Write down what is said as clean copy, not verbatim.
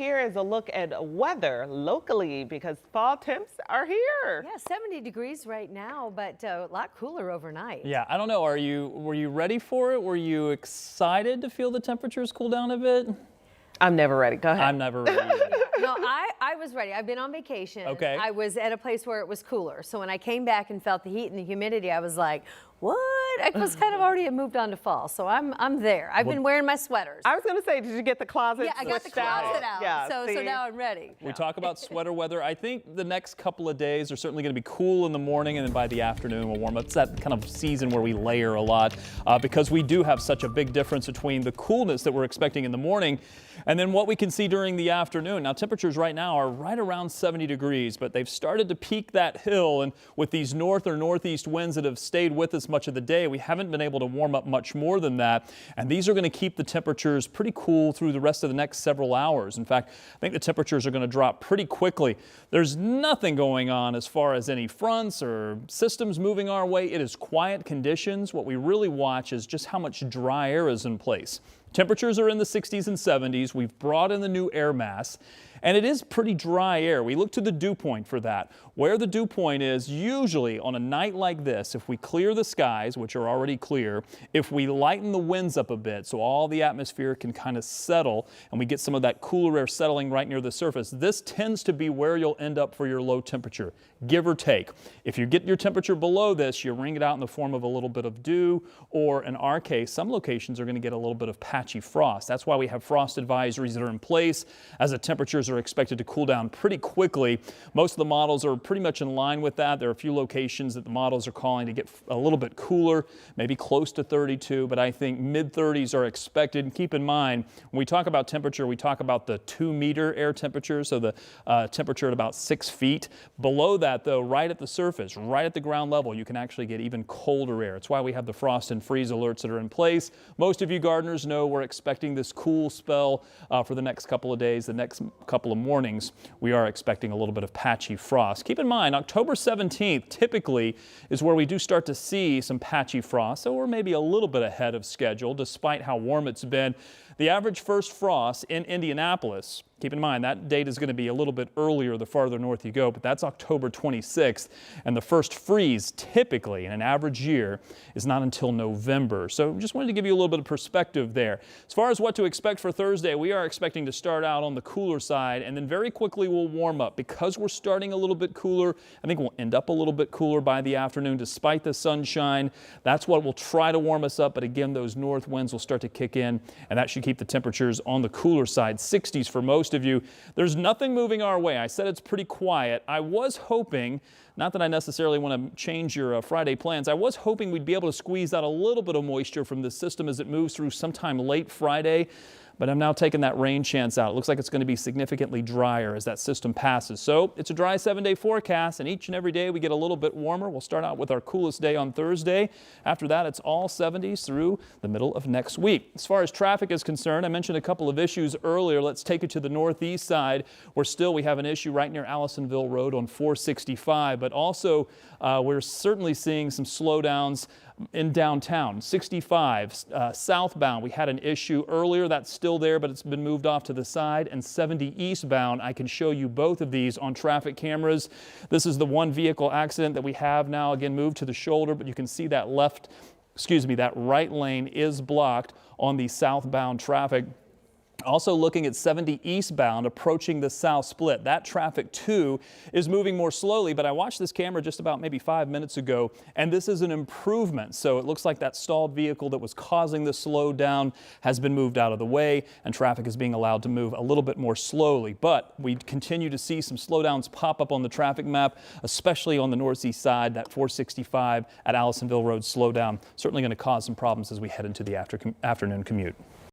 Here is a look at weather locally because fall temps are here. Yeah, 70 degrees right now, but a lot cooler overnight. Yeah, I don't know. Were you ready for it? Were you excited to feel the temperatures cool down a bit? I'm never ready. Go ahead. I'm never ready either. No, I was ready. I've been on vacation. Okay. I was at a place where it was cooler. So when I came back and felt the heat and the humidity, I was like, what? I was kind of already moved on to fall. So I'm there. I've been wearing my sweaters. I was going to say, did you get the closet? Yeah, I got the closet out. Yeah, so now I'm ready. We talk about sweater weather. I think the next couple of days are certainly going to be cool in the morning, and then by the afternoon we'll warm up. It's that kind of season where we layer a lot because we do have such a big difference between the coolness that we're expecting in the morning and then what we can see during the afternoon. Now, temperatures right now are right around 70 degrees, but they've started to peak that hill, and with these north or northeast winds that have stayed with us much of the day, we haven't been able to warm up much more than that, and these are going to keep the temperatures pretty cool through the rest of the next several hours. In fact, I think the temperatures are going to drop pretty quickly. There's nothing going on as far as any fronts or systems moving our way. It is quiet conditions. What we really watch is just how much dry air is in place. Temperatures are in the 60s and 70s. We've brought in the new air mass, and it is pretty dry air. We look to the dew point for that. Where the dew point is, usually on a night like this, if we clear the skies, which are already clear, if we lighten the winds up a bit so all the atmosphere can kind of settle and we get some of that cooler air settling right near the surface, this tends to be where you'll end up for your low temperature, give or take. If you get your temperature below this, you wring it out in the form of a little bit of dew, or in our case, some locations are going to get a little bit of patchy frost. That's why we have frost advisories that are in place as the temperatures are expected to cool down pretty quickly. Most of the models are pretty much in line with that. There are a few locations that the models are calling to get a little bit cooler, maybe close to 32, but I think mid-30s are expected. And keep in mind, when we talk about temperature, we talk about the 2-meter air temperature, so the temperature at about 6 feet. Below that, though, right at the surface, right at the ground level, you can actually get even colder air. It's why we have the frost and freeze alerts that are in place. Most of you gardeners know we're expecting this cool spell for the next couple of days, the next couple of mornings. We are expecting a little bit of patchy frost. Keep in mind, October 17th typically is where we do start to see some patchy frost, so we're maybe a little bit ahead of schedule despite how warm it's been. The average first frost in Indianapolis, keep in mind that date is going to be a little bit earlier the farther north you go, but that's October 26th. And the first freeze typically in an average year is not until November. So just wanted to give you a little bit of perspective there. As far as what to expect for Thursday, we are expecting to start out on the cooler side and then very quickly we'll warm up. Because we're starting a little bit cooler, I think we'll end up a little bit cooler by the afternoon despite the sunshine. That's what will try to warm us up. But again, those north winds will start to kick in, and that should keep the temperatures on the cooler side, 60s for most of you. There's nothing moving our way. I said it's pretty quiet. I was hoping, not that I necessarily want to change your Friday plans, I was hoping we'd be able to squeeze out a little bit of moisture from the system as it moves through sometime late Friday. But I'm now taking that rain chance out. It looks like it's going to be significantly drier as that system passes. So it's a dry 7-day forecast, and each and every day we get a little bit warmer. We'll start out with our coolest day on Thursday. After that, it's all 70s through the middle of next week. As far as traffic is concerned, I mentioned a couple of issues earlier. Let's take it to the northeast side, where still we have an issue right near Allisonville Road on 465. But also, we're certainly seeing some slowdowns in downtown. 65 southbound, we had an issue earlier. That's still there, but it's been moved off to the side. And 70 eastbound, I can show you both of these on traffic cameras. This is the one vehicle accident that we have now, again, moved to the shoulder, but you can see that that right lane is blocked on the southbound traffic. Also looking at 70 eastbound approaching the south split. That traffic too is moving more slowly, but I watched this camera just about maybe 5 minutes ago, and this is an improvement. So it looks like that stalled vehicle that was causing the slowdown has been moved out of the way, and traffic is being allowed to move a little bit more slowly. But we continue to see some slowdowns pop up on the traffic map, especially on the northeast side. That 465 at Allisonville Road slowdown certainly going to cause some problems as we head into the afternoon commute.